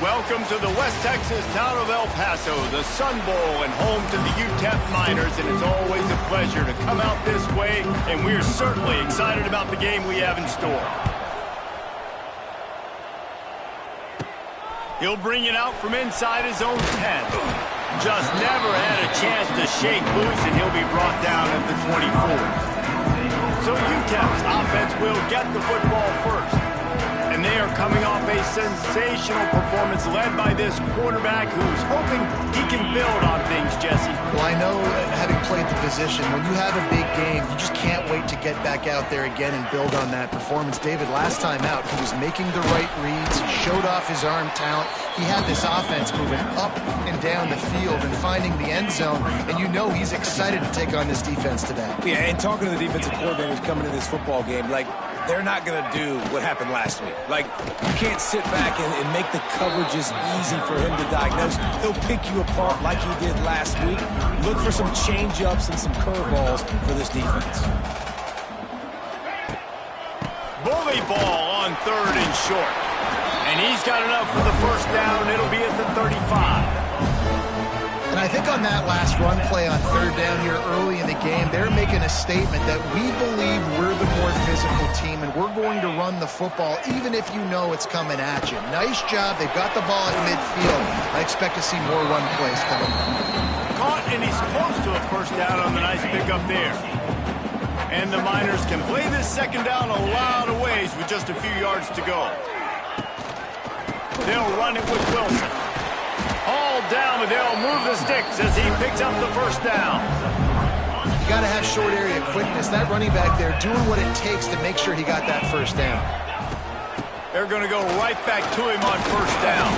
Welcome to the West Texas town of El Paso, the Sun Bowl and home to the UTEP Miners, and it's always a pleasure to come out this way, and we're certainly excited about the game we have in store. He'll bring it out from inside his own 10. Just never had a chance to shake loose, and he'll be brought down at the 24. So UTEP's offense will get the football first. And they are coming off a sensational performance led by this quarterback who's hoping he can build on things, Jesse. Well, I know, having played the position, when you have a big game, you just can't wait to get back out there again and build on that performance. David, last time out, he was making the right reads. He showed off his arm talent. He had this offense moving up and down the field and finding the end zone, and you know he's excited to take on this defense today. Yeah, and talking to the defensive coordinators coming into this football game, like, they're not going to do what happened last week. Like, you can't sit back and make the coverages easy for him to diagnose. He'll pick you apart like he did last week. Look for some change-ups and some curveballs for this defense. Bully ball on 3rd and short. And he's got enough for the first down. It'll be at the 35. And I think on that last run play on 3rd down here early in the game, they're making a statement that we believe we're the more physical team and we're going to run the football even if you know it's coming at you. Nice job. They've got the ball at midfield. I expect to see more run plays coming. Caught, and he's close to a first down on the nice pickup there. And the Miners can play this second down a lot of ways with just a few yards to go. They'll run it with Wilson. All down, but they'll move the sticks as he picks up the first down. You got to have short area quickness. That running back there doing what it takes to make sure he got that first down. They're going to go right back to him on first down.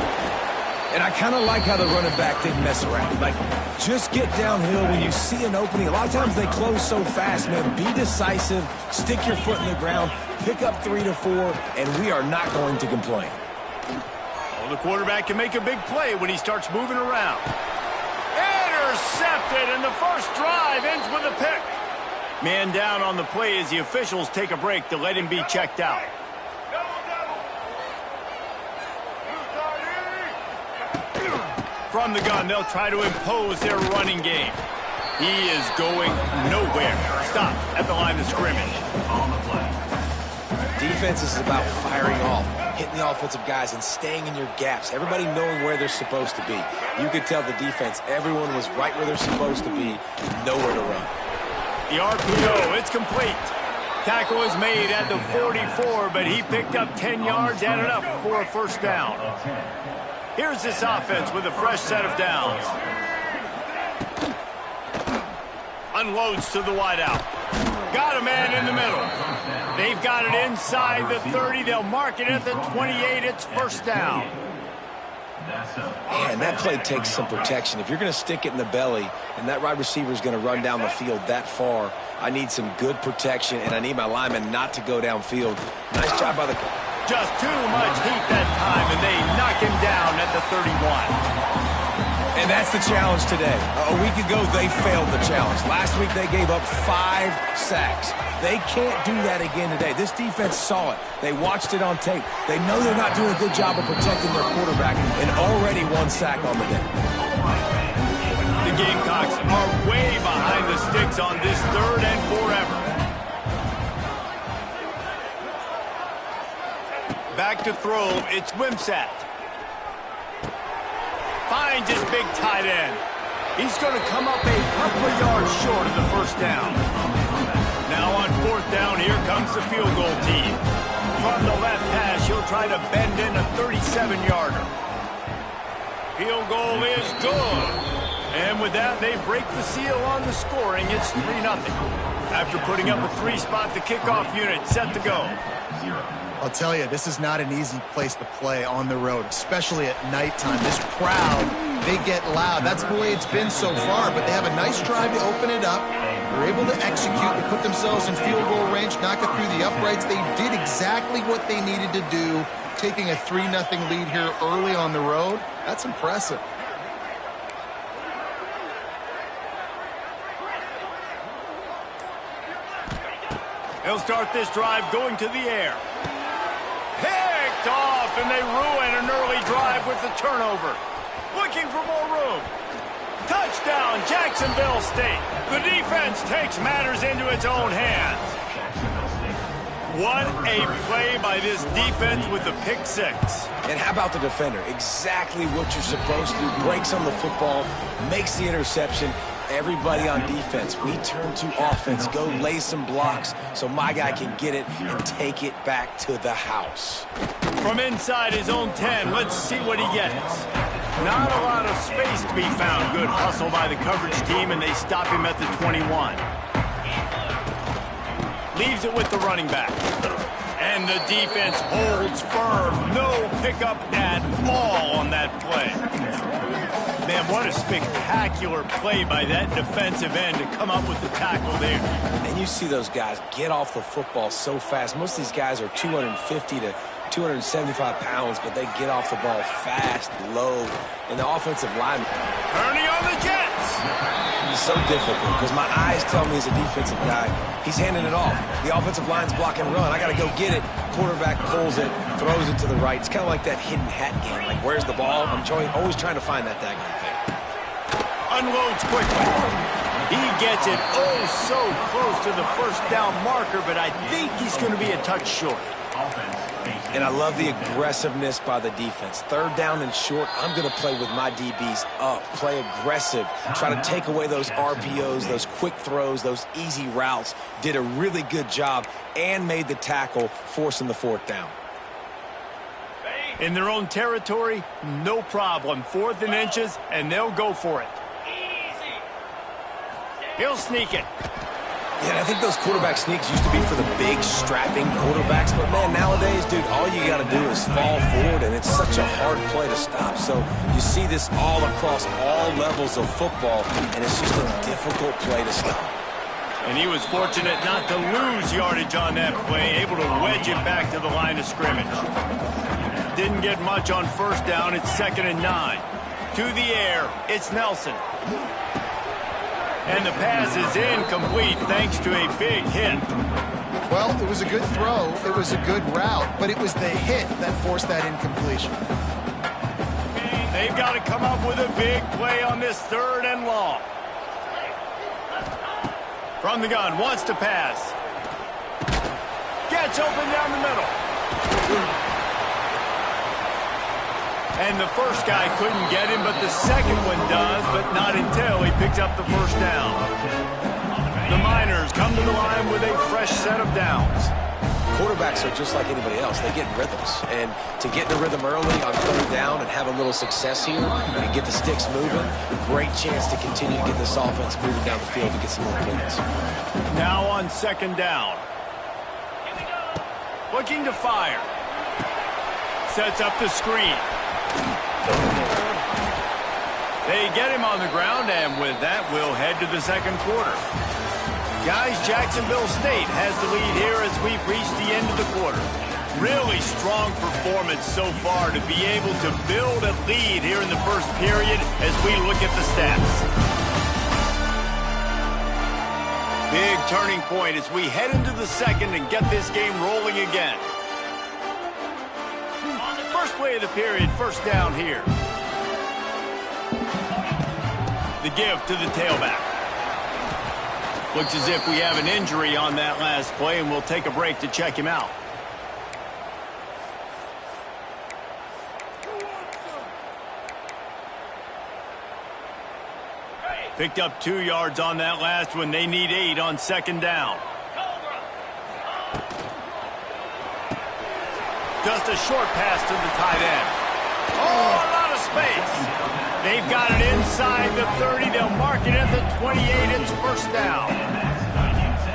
And I kind of like how the running back didn't mess around. Like, just get downhill when you see an opening. A lot of times they close so fast, man. Be decisive, stick your foot in the ground, pick up 3 to 4, and we are not going to complain. Well, the quarterback can make a big play when he starts moving around. Intercepted, and the first drive ends with a pick. Man down on the play as the officials take a break to let him be checked out. From the gun, they'll try to impose their running game. He is going nowhere. Stop at the line of scrimmage. Defense is about firing off, hitting the offensive guys and staying in your gaps. Everybody knowing where they're supposed to be. You could tell the defense, everyone was right where they're supposed to be, nowhere to run. The RPO, it's complete. Tackle is made at the 44, but he picked up 10 yards and enough for a first down. Here's this offense with a fresh set of downs. Unloads to the wideout. Got a man in the middle. They've got it inside the 30. They'll mark it at the 28. It's first down. Man, that play takes some protection. If you're going to stick it in the belly and that wide receiver is going to run down the field that far, I need some good protection, and I need my lineman not to go downfield. Nice job by the... Just too much heat that time, and they knock him down at the 31. And that's the challenge today. A week ago, they failed the challenge. Last week, they gave up 5 sacks. They can't do that again today. This defense saw it. They watched it on tape. They know they're not doing a good job of protecting their quarterback, and already 1 sack on the day. The Gamecocks are way behind the sticks on this 3rd and forever. Back to throw, it's Wimsatt. Finds his big tight end. He's going to come up a couple of yards short of the first down. Now on 4th down, here comes the field goal team. From the left hash, he'll try to bend in a 37-yarder. Field goal is good. And with that, they break the seal on the scoring. It's 3-0. After putting up a 3-spot, the kickoff unit set to go. I'll tell you, this is not an easy place to play on the road, especially at nighttime. This crowd, they get loud. That's the way it's been so far, but they have a nice drive to open it up. They're able to execute, to put themselves in field goal range, knock it through the uprights. They did exactly what they needed to do, taking a 3-0 lead here early on the road. That's impressive. They'll start this drive going to the air. Picked off and they ruin an early drive with the turnover. Looking for more room. Touchdown, Jacksonville State. The defense takes matters into its own hands. What a play by this defense with the pick six. And how about the defender? Exactly what you're supposed to do. Breaks on the football, makes the interception. Everybody on defense, we turn to offense. Go lay some blocks so my guy can get it and take it back to the house. From inside his own 10, let's see what he gets. Not a lot of space to be found. Good hustle by the coverage team, and they stop him at the 21. Leaves it with the running back. And the defense holds firm. No pickup at all on that play. Man, what a spectacular play by that defensive end to come up with the tackle there. And you see those guys get off the football so fast. Most of these guys are 250 to 275 pounds, but they get off the ball fast, low, and the offensive line. Turning on the Jets. It's so difficult because my eyes tell me as a defensive guy, he's handing it off. The offensive line's block and run. I got to go get it. Quarterback pulls it, throws it to the right. It's kind of like that hidden hat game. Like, where's the ball? I'm always trying to find that daggone thing. Unloads quickly. He gets it so close to the first down marker, but I think he's going to be a touch short. And I love the aggressiveness by the defense. Third down and short, I'm going to play with my DBs up, play aggressive, try to take away those RPOs, those quick throws, those easy routes. Did a really good job and made the tackle, forcing the fourth down. In their own territory, no problem. 4th and inches, and they'll go for it. He'll sneak it. Yeah, and I think those quarterback sneaks used to be for the big, strapping quarterbacks. But, man, nowadays, dude, all you got to do is fall forward, and it's such a hard play to stop. So you see this all across all levels of football, and it's just a difficult play to stop. And he was fortunate not to lose yardage on that play, able to wedge it back to the line of scrimmage. Didn't get much on first down. It's 2nd and 9. To the air, it's Nelson. And the pass is incomplete thanks to a big hit. Well, it was a good throw. It was a good route, but it was the hit that forced that incompletion. They've got to come up with a big play on this 3rd and long. From the gun, wants to pass. Gets open down the middle. And the first guy couldn't get him, but the second one does, but not until he picks up the first down. The Miners come to the line with a fresh set of downs. Quarterbacks are just like anybody else. They get rhythms. And to get in the rhythm early on 3rd down and have a little success here and get the sticks moving, great chance to continue to get this offense moving down the field to get some more points. Now on 2nd down. Looking to fire. Sets up the screen. They get him on the ground, and with that, we'll head to the 2nd quarter. Guys, Jacksonville State has the lead here as we've reached the end of the quarter. Really strong performance so far to be able to build a lead here in the first period as we look at the stats. Big turning point as we head into the 2nd and get this game rolling again. First play of the period, first down here. The give to the tailback. Looks as if we have an injury on that last play, and we'll take a break to check him out. Picked up 2 yards on that last one. They need 8 on 2nd down. Just a short pass to the tight end. Oh, a lot of space. They've got it inside the 30. They'll mark it at the 28. It's first down.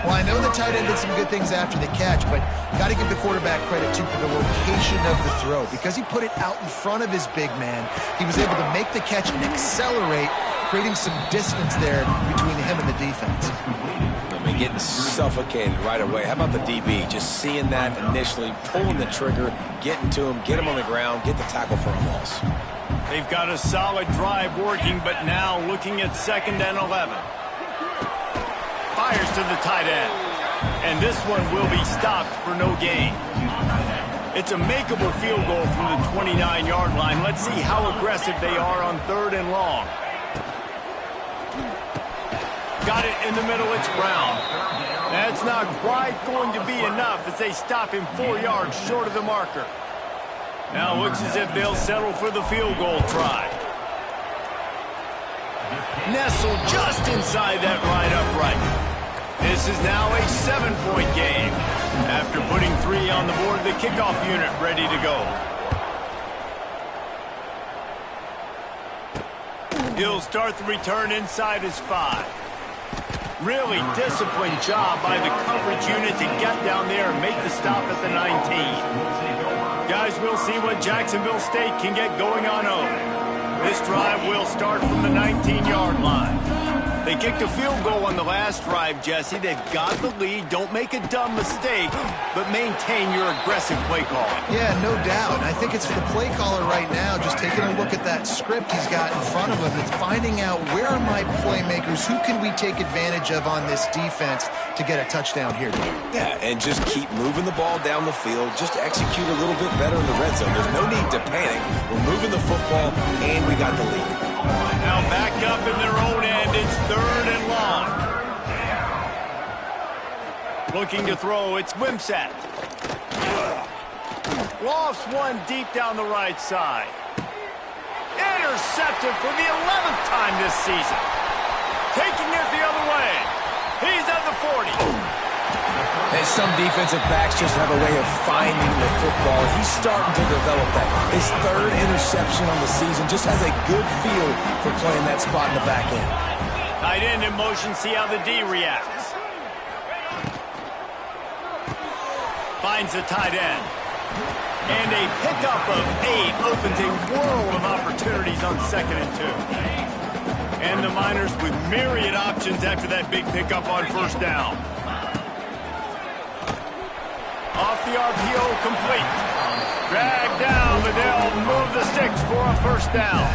Well, I know the tight end did some good things after the catch, but got to give the quarterback credit, too, for the location of the throw. Because he put it out in front of his big man, he was able to make the catch and accelerate, creating some distance there between him and the defense. I mean, getting suffocated right away. How about the DB? Just seeing that initially, pulling the trigger, getting to him, get him on the ground, get the tackle for a loss. They've got a solid drive working, but now looking at 2nd and 11. Fires to the tight end. And this one will be stopped for no gain. It's a makeable field goal from the 29-yard line. Let's see how aggressive they are on 3rd and long. Got it in the middle. It's Brown. That's not quite going to be enough as they stop him 4 yards short of the marker. Now it looks as if they'll settle for the field goal try. Nestled just inside that right upright. This is now a 7-point game. After putting 3 on the board, the kickoff unit ready to go. He'll start the return inside his 5. Really disciplined job by the coverage unit to get down there and make the stop at the 19. Guys, we'll see what Jacksonville State can get going on home. This drive will start from the 19-yard line. They kicked a field goal on the last drive, Jesse. They've got the lead. Don't make a dumb mistake, but maintain your aggressive play calling. Yeah, no doubt. And I think it's the play caller right now just taking a look at that script he's got in front of him. It's finding out where are my playmakers, who can we take advantage of on this defense to get a touchdown here. Yeah, and just keep moving the ball down the field. Just execute a little bit better in the red zone. There's no need to panic. We're moving the football, and we got the lead. Now back up in their own end. It's 3rd and long. Looking to throw. It's Wimsatt. Lofts one deep down the right side. Intercepted for the 11th time this season. Taking it the other way. He's at the 40. And some defensive backs just have a way of finding the football. He's starting to develop that. His 3rd interception on the season just has a good feel for playing that spot in the back end. Tight end in motion, see how the D reacts. Finds the tight end. And a pickup of 8 opens a world of opportunities on 2nd and 2. And the Miners with myriad options after that big pickup on 1st down. Off the RPO, complete. Dragged down, but they'll move the sticks for a 1st down.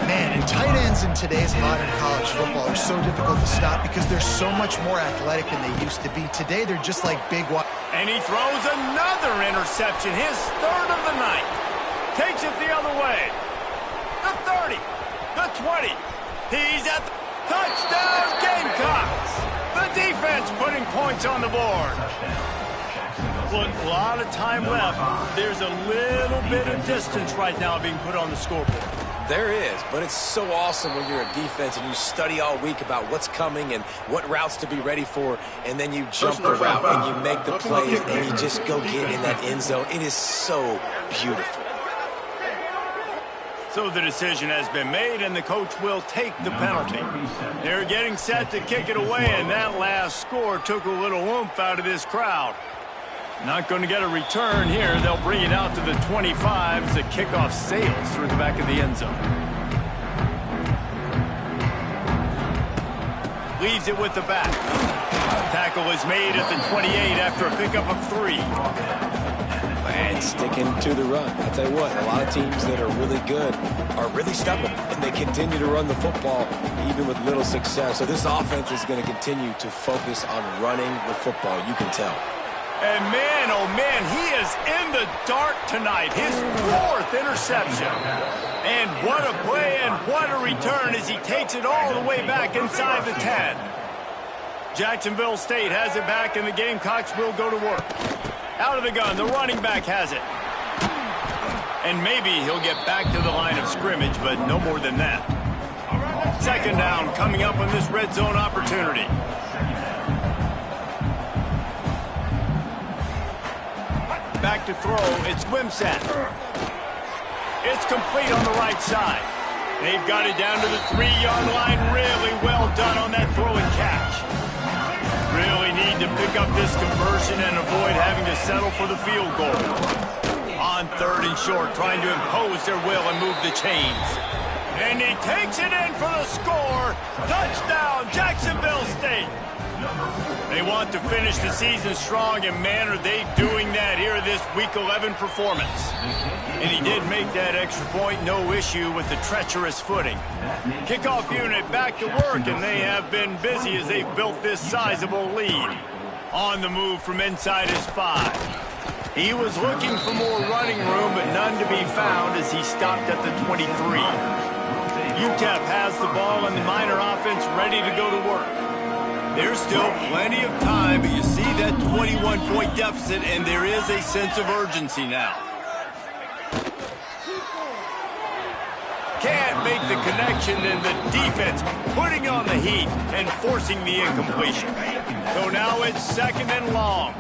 Man, and tight ends in today's modern college football are so difficult to stop because they're so much more athletic than they used to be. Today, they're just like big... And he throws another interception, his 3rd of the night. Takes it the other way. The 30, the 20. He's at the touchdown, Gamecocks. The defense putting points on the board. Look, a lot of time left. There's a little bit of distance right now being put on the scoreboard. There is, but it's so awesome when you're a defense and you study all week about what's coming and what routes to be ready for, and then you jump the route and you make the plays and you just go get in that end zone. It is so beautiful. So the decision has been made, and the coach will take the penalty. They're getting set to kick it away, and that last score took a little oomph out of this crowd. Not going to get a return here. They'll bring it out to the 25 as the kickoff sails through the back of the end zone. Leaves it with the back. Tackle is made at the 28 after a pickup of 3. And sticking to the run. I'll tell you what, a lot of teams that are really good are really stubborn, and they continue to run the football even with little success. So this offense is going to continue to focus on running the football. You can tell. And man, oh man, he is in the dark tonight. His 4th interception. And what a play and what a return as he takes it all the way back inside the 10. Jacksonville State has it back, and the Gamecocks will go to work. Out of the gun, the running back has it. And maybe he'll get back to the line of scrimmage, but no more than that. 2nd down coming up on this red zone opportunity. Back to throw, it's Wimsatt. It's complete on the right side. They've got it down to the 3-yard line. Really well done on that throw and catch. Really need to pick up this conversion and avoid having to settle for the field goal. On 3rd and short, trying to impose their will and move the chains. And he takes it in for the score. Touchdown, Jacksonville State. They want to finish the season strong, and man, are they doing that here this Week 11 performance. And he did make that extra point, no issue with the treacherous footing. Kickoff unit back to work, and they have been busy as they've built this sizable lead. On the move from inside his 5. He was looking for more running room, but none to be found as he stopped at the 23. UTEP has the ball and the Miner offense ready to go to work. There's still plenty of time, but you see that 21-point deficit, and there is a sense of urgency now. Can't make the connection, and the defense putting on the heat and forcing the incompletion. So now it's 2nd and long.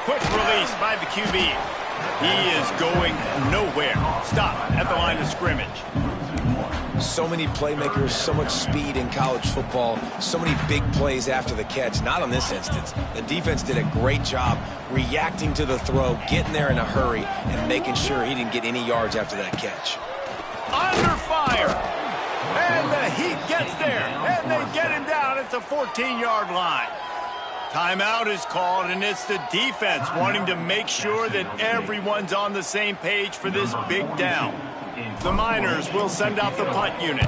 Quick release by the QB. He is going nowhere. Stop at the line of scrimmage. So many playmakers, so much speed in college football, so many big plays after the catch. Not on this instance. The defense did a great job reacting to the throw, getting there in a hurry, and making sure he didn't get any yards after that catch. Under fire. And the Heat gets there. And they get him down at the 14-yard line. Timeout is called, and it's the defense wanting to make sure that everyone's on the same page for this big down. The Miners will send out the punt unit.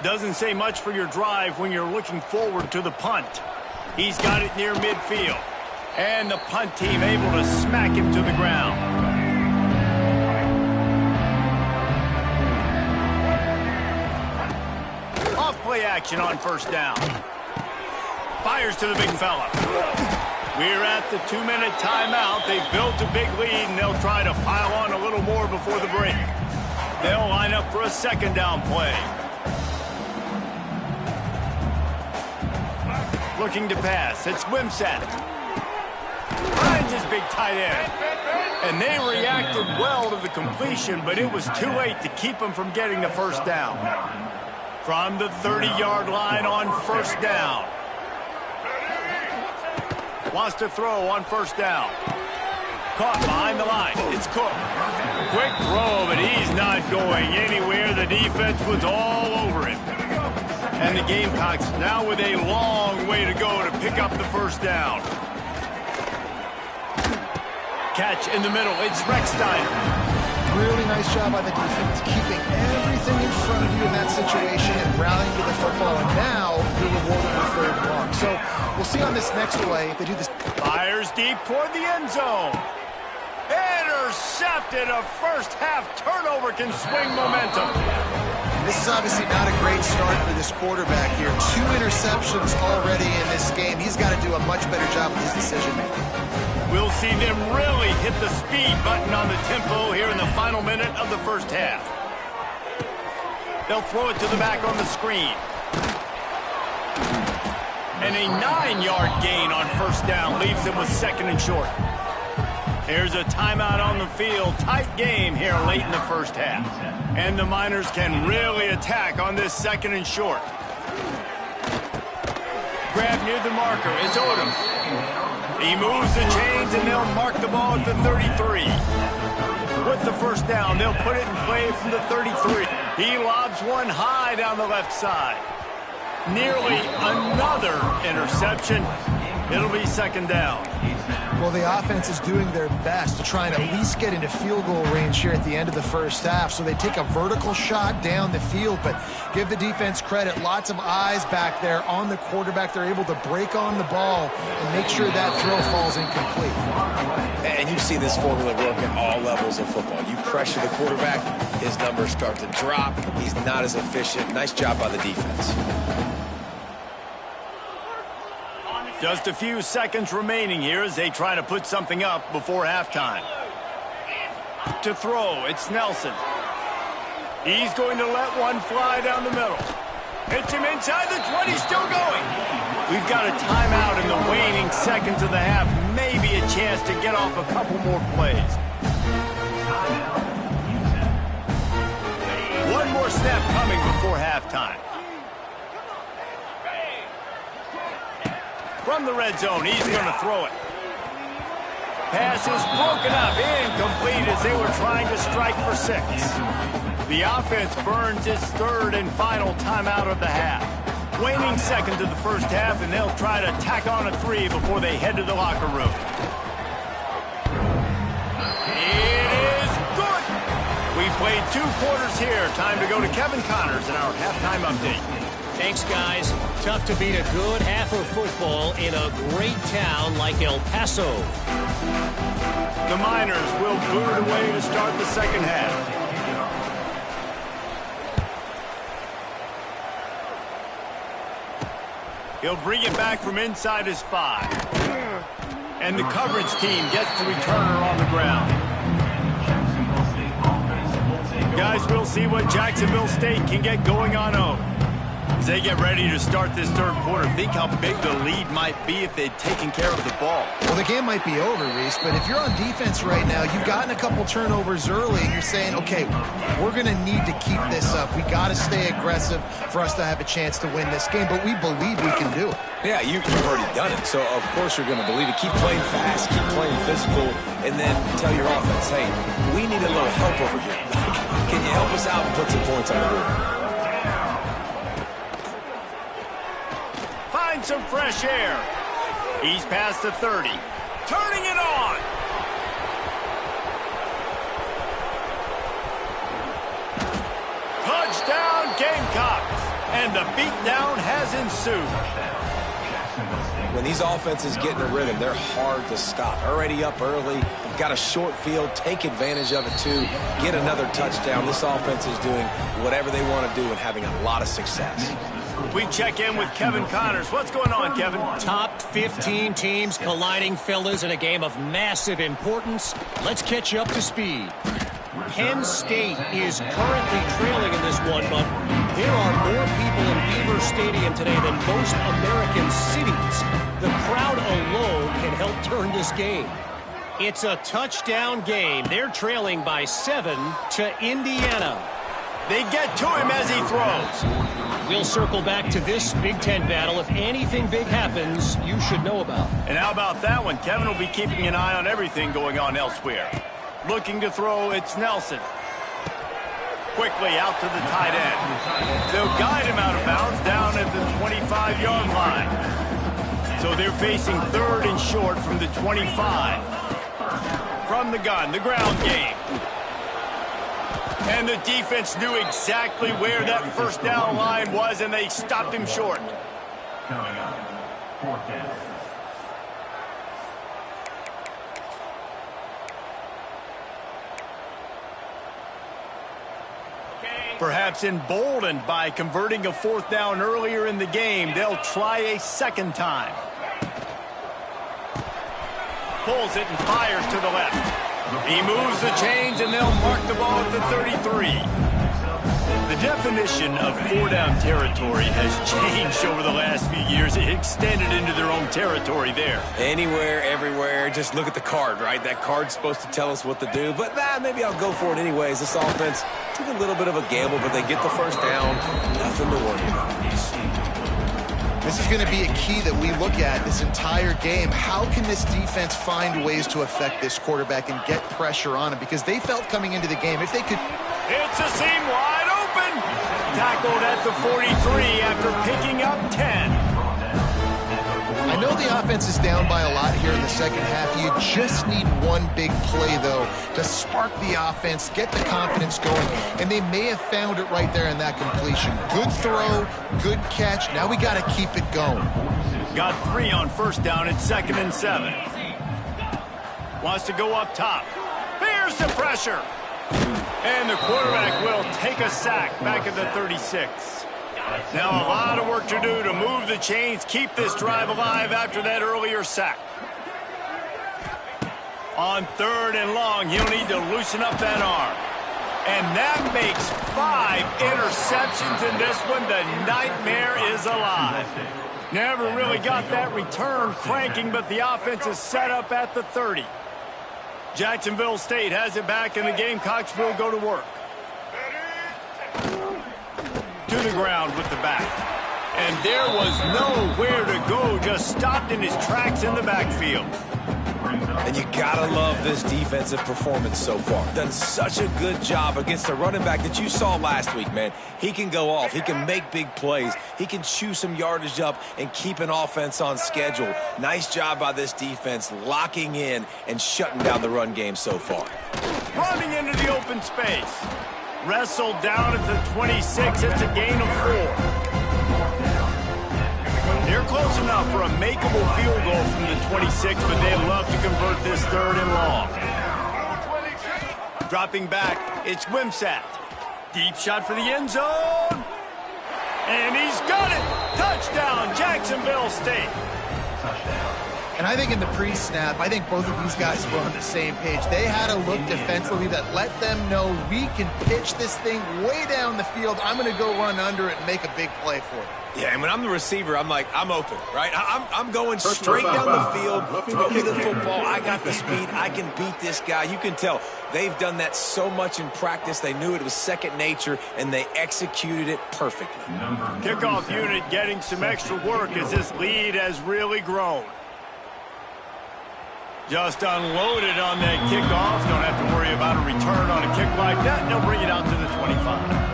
Doesn't say much for your drive when you're looking forward to the punt. He's got it near midfield. And the punt team able to smack him to the ground. Off play action on 1st down. Fires to the big fella. We're at the 2-minute timeout. They've built a big lead, and they'll try to pile on a little more before the break. They'll line up for a 2nd down play. Looking to pass. It's Wimsatt. Finds his big tight end. And they reacted well to the completion, but it was too late to keep him from getting the 1st down. From the 30-yard line on 1st down. Wants to throw on 1st down. Caught behind the line. It's Cook. Quick throw, but he's not going anywhere. The defense was all over him. And the Gamecocks now with a long way to go to pick up the 1st down. Catch in the middle. It's Reckstein. Really nice job by the defense, keeping everything in front of you in that situation and rallying to the football. And now you're rewarded with 3rd and long. So we'll see on this next play if they do this. Fires deep toward the end zone. Intercepted. A first-half turnover can swing momentum. This is obviously not a great start for this quarterback here. 2 interceptions already in this game. He's got to do a much better job with his decision-making. We'll see them really hit the speed button on the tempo here in the final minute of the 1st half. They'll throw it to the back on the screen. And a 9-yard gain on 1st down leaves them with 2nd and short. Here's a timeout on the field. Tight game here late in the 1st half. And the Miners can really attack on this 2nd and short. Grab near the marker. It's Odom. He moves the chains, and they'll mark the ball at the 33. With the 1st down, they'll put it in play from the 33. He lobs one high down the left side. Nearly another interception. It'll be 2nd down. Well, the offense is doing their best to try and at least get into field goal range here at the end of the 1st half. So they take a vertical shot down the field, but give the defense credit. Lots of eyes back there on the quarterback. They're able to break on the ball and make sure that throw falls incomplete. And you see this formula work at all levels of football. You pressure the quarterback, his numbers start to drop. He's not as efficient. Nice job by the defense. Just a few seconds remaining here as they try to put something up before halftime. To throw, it's Nelson. He's going to let one fly down the middle. Hits him inside the 20, still going. We've got a timeout in the waning seconds of the half. Maybe a chance to get off a couple more plays. One more snap coming before halftime. From the red zone, he's going to throw it. Pass is broken up, incomplete as they were trying to strike for 6. The offense burns its 3rd and final timeout of the half. Waning seconds of the 1st half, and they'll try to tack on a 3 before they head to the locker room. It is good. We played 2 quarters here. Time to go to Kevin Connors in our halftime update. Thanks, guys. Tough to beat a good half of football in a great town like El Paso. The Miners will boot it away to start the second half. He'll bring it back from inside his 5. And the coverage team gets the returner on the ground. Guys, we'll see what Jacksonville State can get going on home. As they get ready to start this third quarter, think how big the lead might be if they'd taken care of the ball. Well, the game might be over, Reese, but if you're on defense right now, you've gotten a couple turnovers early, and you're saying, okay, we're going to need to keep this up. We got to stay aggressive for us to have a chance to win this game, but we believe we can do it. Yeah, you've already done it, so of course you're going to believe it. Keep playing fast, keep playing physical, and then tell your offense, hey, we need a little help over here. Can you help us out and put some points on the board? Find some fresh air. He's past the 30. Turning it on. Touchdown, Gamecocks. And the beatdown has ensued. When these offenses get in a rhythm, they're hard to stop. Already up early, got a short field, take advantage of it too, get another touchdown. This offense is doing whatever they want to do and having a lot of success. We check in with Kevin Connors. What's going on, Kevin? Top 15 teams colliding, fellas, in a game of massive importance. Let's catch you up to speed. Penn State is currently trailing in this one, but there are more people in Beaver Stadium today than most American cities. The crowd alone can help turn this game. It's a touchdown game. They're trailing by 7 to Indiana. They get to him as he throws. We'll circle back to this Big Ten battle. If anything big happens, you should know about. And how about that one? Kevin will be keeping an eye on everything going on elsewhere. Looking to throw, it's Nelson. Quickly out to the tight end. They'll guide him out of bounds down at the 25-yard line. So they're facing 3rd and short from the 25. From the gun, the ground game. And the defense knew exactly where that first down line was, and they stopped him short. Coming up, 4th down. Perhaps emboldened by converting a 4th down earlier in the game, they'll try a second time. Pulls it and fires to the left. He moves the chains, and they'll mark the ball at the 33. The definition of 4-down territory has changed over the last few years. It extended into their own territory there. Anywhere, everywhere, just look at the card, right? That card's supposed to tell us what to do, but maybe I'll go for it anyways. This offense took a little bit of a gamble, but they get the first down. Nothing to worry about. This is going to be a key that we look at this entire game. How can this defense find ways to affect this quarterback and get pressure on him? Because they felt coming into the game, if they could... It's a seam wide open. Tackled at the 43 after picking up 10. I know the offense is down by a lot here in the second half. You just need one big play, though, to spark the offense, get the confidence going, and they may have found it right there in that completion. Good throw, good catch. Now we got to keep it going. Got 3 on first down at 2nd and 7. Wants to go up top. Here's the pressure. And the quarterback will take a sack back at the 36. Now a lot of work to do to move the chains, keep this drive alive after that earlier sack. On 3rd and long, he'll need to loosen up that arm. And that makes 5 interceptions in this one. The nightmare is alive. Never really got that return cranking, but the offense is set up at the 30. Jacksonville State has it back, and the Gamecocks will go to work. To the ground with the back. And there was nowhere to go, just stopped in his tracks in the backfield. And you gotta love this defensive performance so far. Done such a good job against the running back that you saw last week, man. He can go off. He can make big plays. He can chew some yardage up and keep an offense on schedule. Nice job by this defense locking in and shutting down the run game so far. Running into the open space. Wrestled down at the 26. It's a gain of 4. They're close enough for a makeable field goal from the 26, but they'd love to convert this 3rd and long. Dropping back, it's Wimsatt. Deep shot for the end zone. And he's got it! Touchdown, Jacksonville State. And I think in the pre-snap, I think both of these guys were on the same page. They had a look defensively that let them know we can pitch this thing way down the field. I'm going to go run under it and make a big play for it. Yeah, and when I'm the receiver, I'm like, I'm open, right? I'm going straight down the field, throw me the football. I got the speed. I can beat this guy. You can tell they've done that so much in practice. They knew it was second nature, and they executed it perfectly. Kickoff unit getting some extra work as this lead has really grown. Just unloaded on that kickoff. Don't have to worry about a return on a kick like that. They'll bring it out to the 25.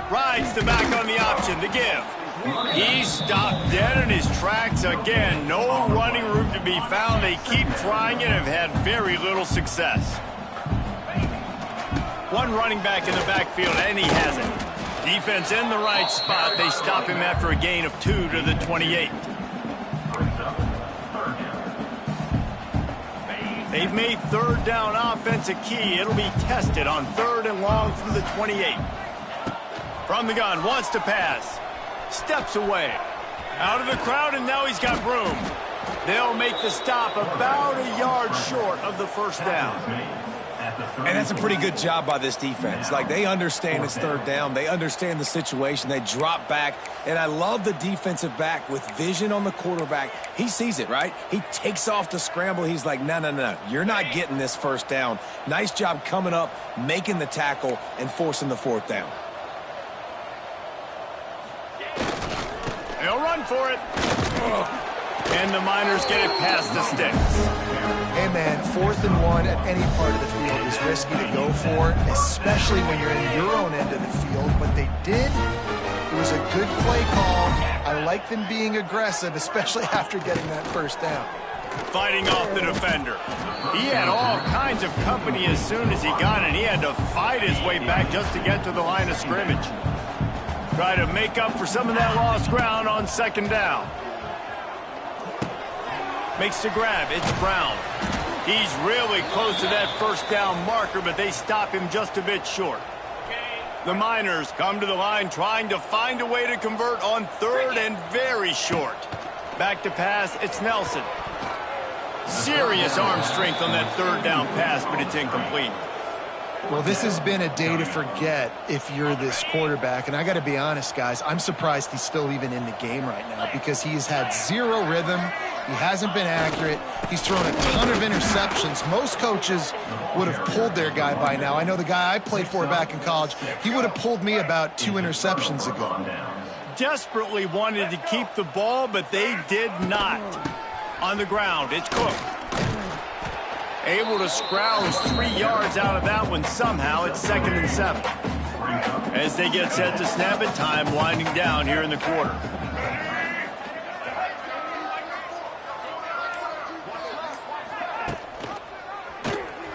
Rides the back on the option, the give. He stopped dead in his tracks again. No running room to be found. They keep trying it and have had very little success. One running back in the backfield, and he has it. Defense in the right spot. They stop him after a gain of 2 to the 28. They've made 3rd down offense a key. It'll be tested on 3rd and long from the 28. From the gun, wants to pass. Steps away. Out of the crowd, and now he's got room. They'll make the stop about a yard short of the 1st down. And that's a pretty good job by this defense. Like, they understand it's 3rd down. They understand the situation. They drop back. And I love the defensive back with vision on the quarterback. He sees it, right? He takes off the scramble. He's like, no. You're not getting this 1st down. Nice job coming up, making the tackle, and forcing the 4th down. They'll run for it. And the Miners get it past the sticks. Hey, man, 4th and 1 at any part of the field is risky to go for, especially when you're in your own end of the field. But they did. It was a good play call. I like them being aggressive, especially after getting that 1st down. Fighting off the defender. He had all kinds of company as soon as he got it. He had to fight his way back just to get to the line of scrimmage. Try to make up for some of that lost ground on 2nd down. Makes the grab. It's Brown. He's really close to that 1st down marker, but they stop him just a bit short. The Miners come to the line trying to find a way to convert on 3rd and very short. Back to pass. It's Nelson. Serious arm strength on that 3rd down pass, but it's incomplete. Well, this has been a day to forget if you're this quarterback. And I got to be honest, guys, I'm surprised he's still even in the game right now because he has had 0 rhythm. He hasn't been accurate. He's thrown a ton of interceptions. Most coaches would have pulled their guy by now. I know the guy I played for back in college, he would have pulled me about 2 interceptions ago. Desperately wanted to keep the ball, but they did not. On the ground, it's Cook. Able to scrounge 3 yards out of that one somehow. It's 2nd and 7. As they get set to snap it, time winding down here in the quarter.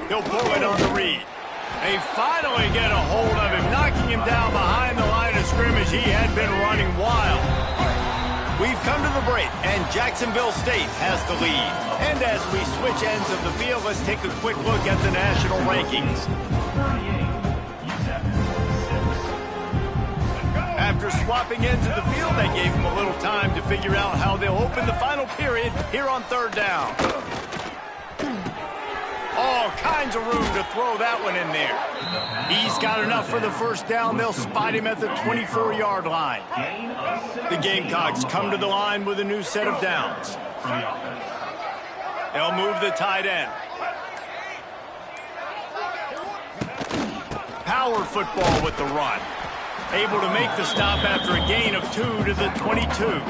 He'll pull it on the read. They finally get a hold of him, knocking him down behind the line of scrimmage. He had been running wild. We've come to the break, and Jacksonville State has the lead. And as we switch ends of the field, let's take a quick look at the national rankings. After swapping ends of the field, they gave him a little time to figure out how they'll open the final period here on 3rd down. All kinds of room to throw that one in there. He's got enough for the 1st down. They'll spot him at the 24-yard line. The Gamecocks come to the line with a new set of downs. They'll move the tight end. Power football with the run. Able to make the stop after a gain of 2 to the 22.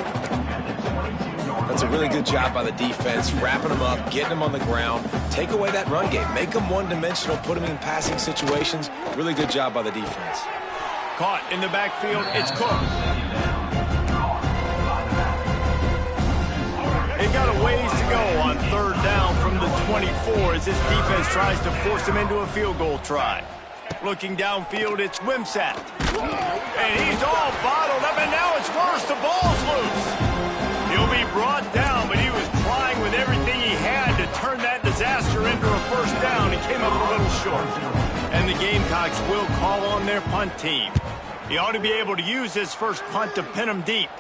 That's a really good job by the defense, wrapping them up, getting them on the ground. Take away that run game. Make them one-dimensional, put them in passing situations. Really good job by the defense. Caught in the backfield, it's Cook. They've got a ways to go on 3rd down from the 24 as this defense tries to force them into a field goal try. Looking downfield, it's Wimsatt. And he's all bottled up, and now it's worse. The ball's loose. He'll be brought down, but he was trying with everything he had to turn that disaster into a first down. He came up a little short. And the Gamecocks will call on their punt team. He ought to be able to use his first punt to pin him deep.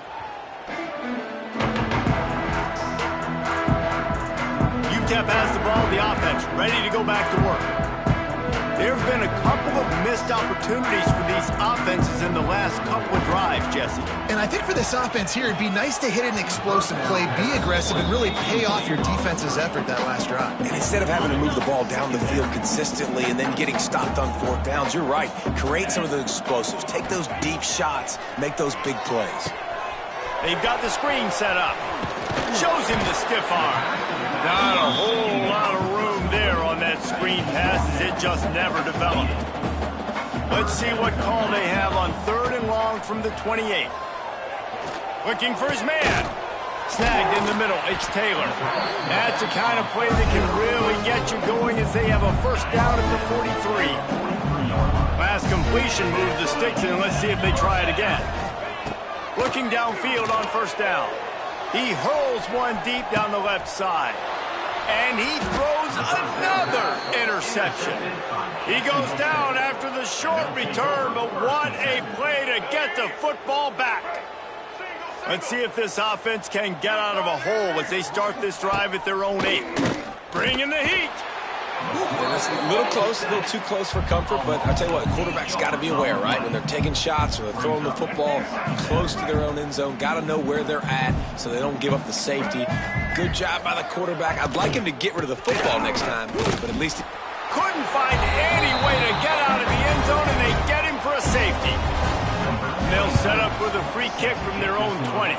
UTEP has the ball, the offense ready to go back to work. There have been a couple of missed opportunities for these offenses in the last couple of drives, Jesse. And I think for this offense here, it'd be nice to hit an explosive play, be aggressive, and really pay off your defense's effort that last drive. And instead of having to move the ball down the field consistently and then getting stopped on fourth downs, you're right. Create some of those explosives. Take those deep shots. Make those big plays. They've got the screen set up. Shows him the stiff arm. Not a whole lot of room there on that screen pass as it just never developed. Let's see what call they have on 3rd and long from the 28. Looking for his man. Snagged in the middle. It's Taylor. That's the kind of play that can really get you going as they have a first down at the 43. Last completion moved the sticks in. Let's see if they try it again. Looking downfield on first down. He hurls one deep down the left side. And he throws another interception. He goes down after the short return, but what a play to get the football back. Let's see if this offense can get out of a hole as they start this drive at their own 8. Bring in the heat. And it's a little close, a little too close for comfort, but I tell you what, quarterback's got to be aware, right? When they're taking shots or they're throwing the football close to their own end zone, got to know where they're at so they don't give up the safety. Good job by the quarterback. I'd like him to get rid of the football next time, but at least couldn't find any way to get out of the end zone, and they get him for a safety. They'll set up with a free kick from their own 20.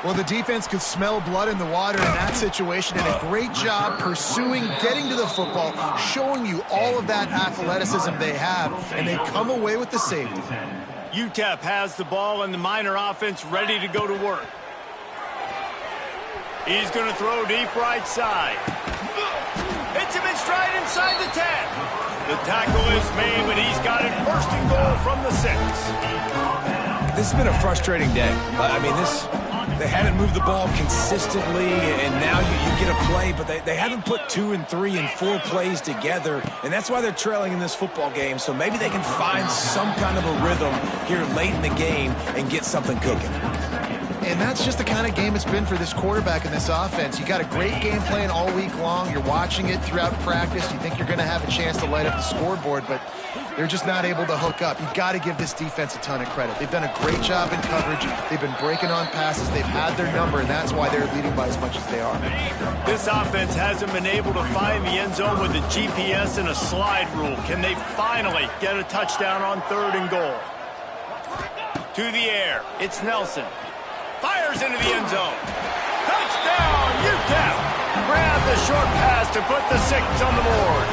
Well, the defense could smell blood in the water in that situation, and a great job pursuing, getting to the football, showing you all of that athleticism they have, and they come away with the safety. UTEP has the ball and the Miner offense ready to go to work. He's going to throw deep right side. Hits him in stride inside the 10. The tackle is made, but he's got it first and goal from the 6. This has been a frustrating day. I mean, they hadn't moved the ball consistently, and now you get a play, but they haven't put 2 and 3 and 4 plays together, and that's why they're trailing in this football game. So maybe they can find some kind of a rhythm here late in the game and get something cooking. And that's just the kind of game it's been for this quarterback and this offense. You got a great game plan all week long. You're watching it throughout practice. You think you're going to have a chance to light up the scoreboard, but they're just not able to hook up. You've got to give this defense a ton of credit. They've done a great job in coverage. They've been breaking on passes. They've had their number, and that's why they're leading by as much as they are. This offense hasn't been able to find the end zone with a GPS and a slide rule. Can they finally get a touchdown on 3rd and goal? To the air. It's Nelson. Fires into the end zone. Touchdown, UTEP. Grab the short pass to put the 6 on the board.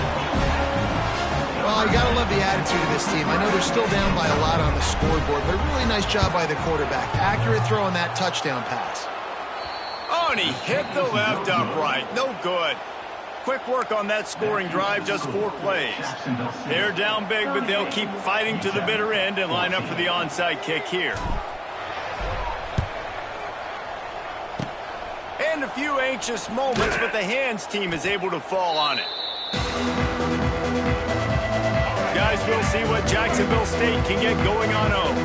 Well, you got to love the attitude of this team. I know they're still down by a lot on the scoreboard, but a really nice job by the quarterback. Accurate throw on that touchdown pass. Oh, and he hit the left upright. No good. Quick work on that scoring drive, just 4 plays. They're down big, but they'll keep fighting to the bitter end and line up for the onside kick here. And a few anxious moments, but the hands team is able to fall on it. Guys, we'll see what Jacksonville State can get going on home.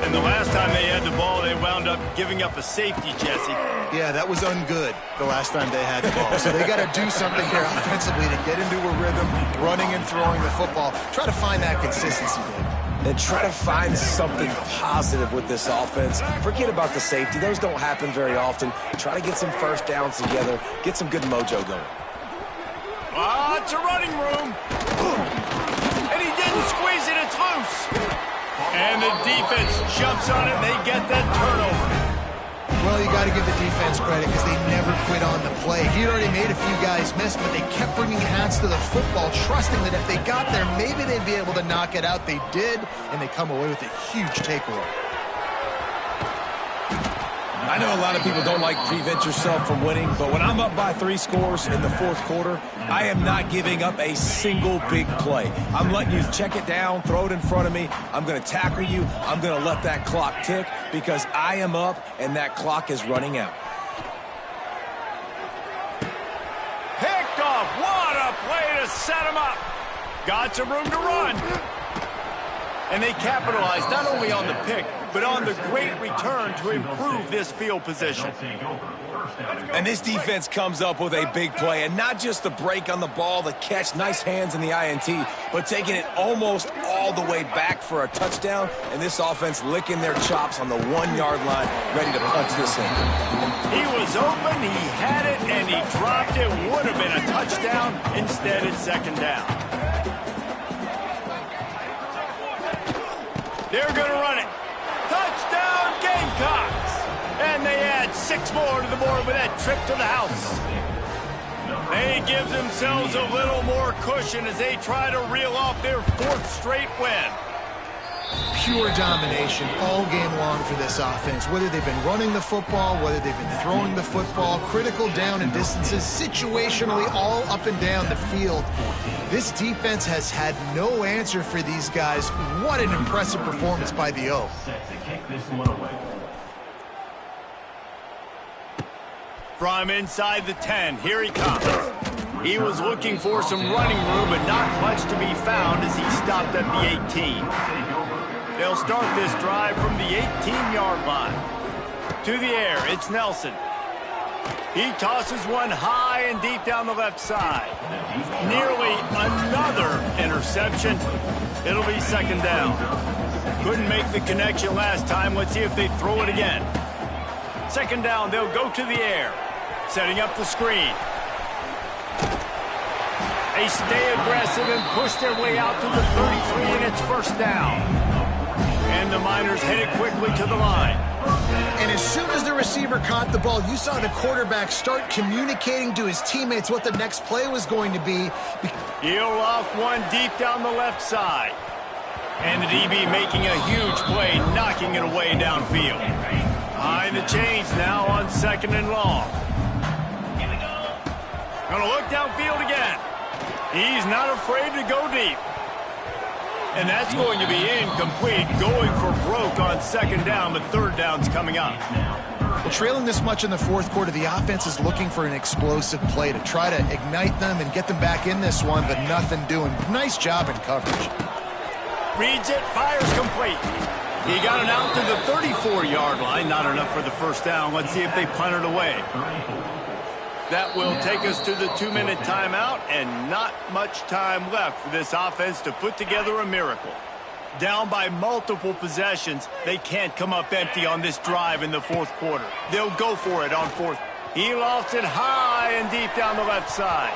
And the last time they had the ball, they wound up giving up a safety, Jesse. Yeah, that was ungood the last time they had the ball. So they got to do something here offensively to get into a rhythm, running and throwing the football. Try to find that consistency, Dave. And try to find something positive with this offense. Forget about the safety. Those don't happen very often. Try to get some first downs together. Get some good mojo going. Lots of running room. And he didn't squeeze it. It's loose. And the defense jumps on it. They get that turnover. Well, you got to give the defense credit because they never quit on the play. He already made a few guys miss, but they kept bringing hats to the football, trusting that if they got there, maybe they'd be able to knock it out. They did, and they come away with a huge takeaway. I know a lot of people don't like prevent yourself from winning, but when I'm up by 3 scores in the fourth quarter, I am not giving up a single big play. I'm letting you check it down, throw it in front of me. I'm going to tackle you. I'm going to let that clock tick because I am up and that clock is running out. Picked off. What a play to set him up. Got some room to run. And they capitalized not only on the pick, but on the great return to improve this field position. And this defense comes up with a big play, and not just the break on the ball, the catch, nice hands in the INT, but taking it almost all the way back for a touchdown, and this offense licking their chops on the 1-yard line, ready to punch this in. He was open, he had it, and he dropped it. Would have been a touchdown. Instead, it's second down. They're going to run it. Touchdown, Gamecocks! And they add 6 more to the board with that trip to the house. They give themselves a little more cushion as they try to reel off their 4th straight win. Pure domination all game long for this offense. Whether they've been running the football, whether they've been throwing the football, critical down and distances, situationally all up and down the field. This defense has had no answer for these guys. What an impressive performance by the O. Set to kick this one away. From inside the 10, here he comes. He was looking for some running room, but not much to be found as he stopped at the 18. They'll start this drive from the 18-yard line. To the air, it's Nelson. He tosses one high and deep down the left side. Nearly another interception. It'll be second down. Couldn't make the connection last time. Let's see if they throw it again. Second down, they'll go to the air. Setting up the screen. They stay aggressive and push their way out to the 33, and it's first down. And the Miners headed quickly to the line. And as soon as the receiver caught the ball, you saw the quarterback start communicating to his teammates what the next play was going to be. He'll off one deep down the left side. And the DB making a huge play, knocking it away downfield. Behind the chains now on second and long. Gonna look downfield again. He's not afraid to go deep. And that's going to be incomplete, going for broke on second down, but third down's coming up. Well, trailing this much in the fourth quarter, the offense is looking for an explosive play to try to ignite them and get them back in this one, but nothing doing. Nice job in coverage. Reads it, fires complete. He got it out to the 34-yard line. Not enough for the first down. Let's see if they punt it away. That will take us to the 2-minute timeout, and not much time left for this offense to put together a miracle. Down by multiple possessions, they can't come up empty on this drive in the fourth quarter. They'll go for it on fourth. He lofts it high and deep down the left side.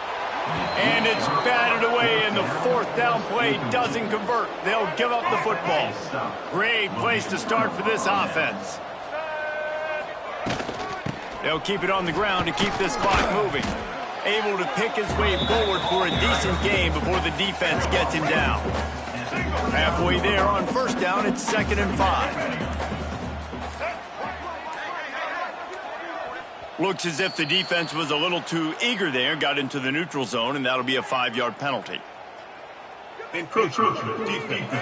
And it's batted away, and the fourth down play doesn't convert. They'll give up the football. Great place to start for this offense. They'll keep it on the ground to keep this clock moving. Able to pick his way forward for a decent game before the defense gets him down. Halfway there on first down, it's 2nd and 5. Looks as if the defense was a little too eager there, got into the neutral zone, and that'll be a 5-yard penalty. Encroachment defense.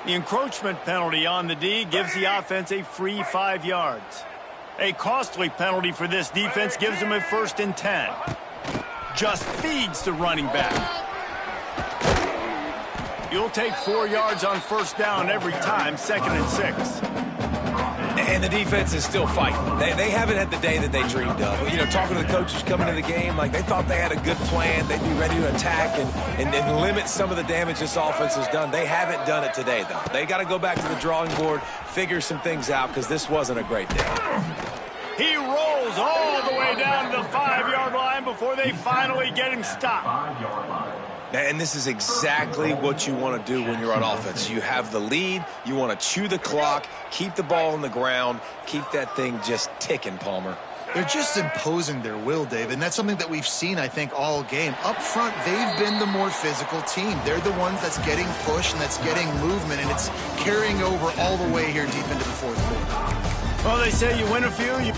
The encroachment penalty on the D gives the offense a free 5 yards. A costly penalty for this defense gives them a 1st and 10. Just feeds the running back. You'll take 4 yards on first down every time, 2nd and 6. And the defense is still fighting. They haven't had the day that they dreamed of. You know, talking to the coaches coming to the game, like they thought they had a good plan. They'd be ready to attack and limit some of the damage this offense has done. They haven't done it today, though. They got to go back to the drawing board, figure some things out, because this wasn't a great day. He rolls all the way down to the 5-yard line before they finally get him stopped. 5-yard line. And this is exactly what you want to do when you're on offense. You have the lead. You want to chew the clock, keep the ball on the ground, keep that thing just ticking, Palmer. They're just imposing their will, Dave, and that's something that we've seen, I think, all game. Up front, they've been the more physical team. They're the ones that's getting pushed and that's getting movement, and it's carrying over all the way here deep into the fourth quarter. Well, they say you win a few, you